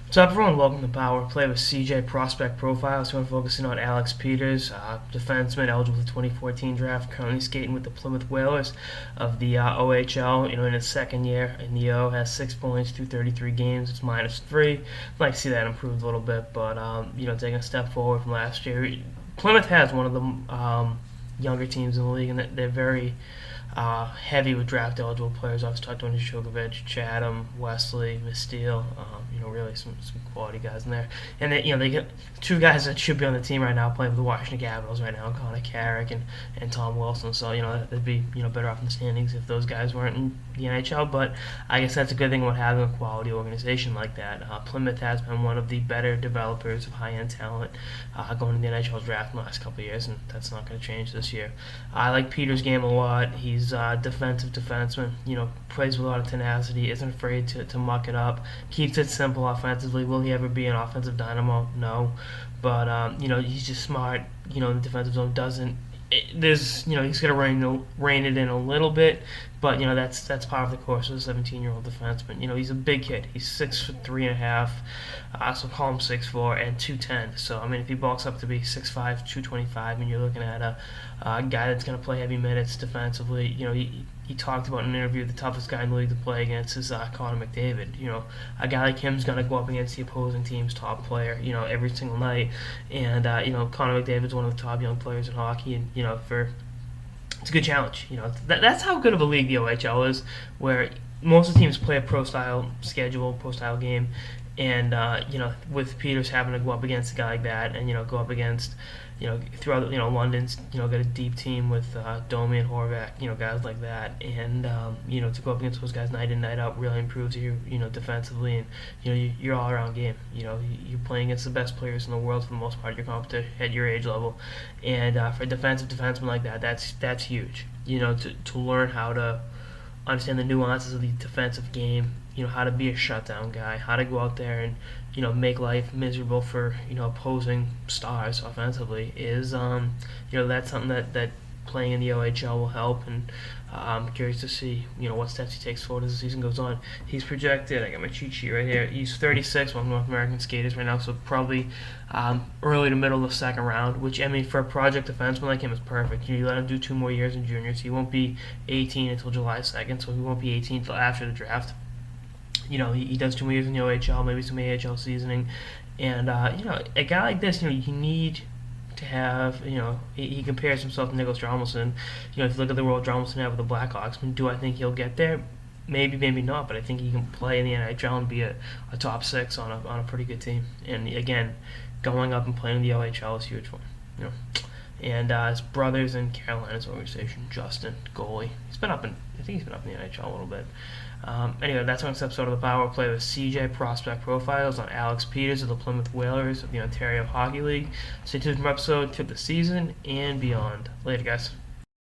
What's up, everyone? Welcome to Power Play with CJ Prospect Profiles. So we're focusing on Alex Peters, defenseman eligible for the 2014 draft, currently skating with the Plymouth Whalers of the OHL. In his second year in the O, has 6 points through 33 games. It's -3. I'd like to see that improved a little bit, but taking a step forward from last year. Plymouth has one of the younger teams in the league, and they're very heavy with draft eligible players. I've talked to Nishokovic, Chatham, Wesley, Misteel. Really some quality guys in there. And they get two guys that should be on the team right now playing for the Washington Capitals right now, Connor Carrick and Tom Wilson. So they'd be better off in the standings if those guys weren't in the NHL. But I guess that's a good thing about having a quality organization like that. Plymouth has been one of the better developers of high-end talent going to the NHL draft in the last couple of years, and that's not going to change this year. I like Peters' game a lot. He's a defensive defenseman. Plays with a lot of tenacity. Isn't afraid to muck it up. Keeps it simple offensively. Will he ever be an offensive dynamo? No, but he's just smart. In the defensive zone doesn't. He's gonna rein it in a little bit, but that's part of the course of a 17-year-old defenseman. He's a big kid. He's 6'3.5", so call him 6'4" and 210. So if he bulks up to be 6'5", 225, and you're looking at a guy that's gonna play heavy minutes defensively. He talked about in an interview the toughest guy in the league to play against is Connor McDavid. A guy like him is going to go up against the opposing team's top player, every single night. And Connor McDavid's one of the top young players in hockey, and it's a good challenge. That's how good of a league the OHL is, where most of the teams play a pro-style schedule, pro-style game, and with Peters having to go up against a guy like that, and go up against throughout London's got a deep team with Domi and Horvath, guys like that, and to go up against those guys night in night out really improves you defensively, and your all around game. You're playing against the best players in the world for the most part of your competition at your age level, and for a defensive defenseman like that, that's huge. To learn how to understand the nuances of the defensive game, how to be a shutdown guy, how to go out there and make life miserable for opposing stars offensively is that's something that playing in the OHL will help, and I'm curious to see what steps he takes forward as the season goes on. He's projected, I got my cheat sheet right here, he's 36 among North American skaters right now, so probably early to middle of the second round, which for a project defenseman like him is perfect. You let him do 2 more years in juniors, he won't be 18 until July 2nd, so he won't be 18 until after the draft. He does 2 more years in the OHL, maybe some AHL seasoning, and a guy like this, you need to have, he compares himself to Nicholas Dromelson. If you look at the role Dromelson had with the Blackhawks, do I think he'll get there? Maybe, maybe not, but I think he can play in the NHL and be a top 6 on a pretty good team. And again, going up and playing in the OHL is huge for him. And his brother's in Carolina's organization, Justin, goalie. I think he's been up in the NHL a little bit. Anyway, that's our next episode of the Power Play with CJ Prospect Profiles on Alex Peters of the Plymouth Whalers of the Ontario Hockey League. Stay tuned for episode to the season and beyond. Later, guys.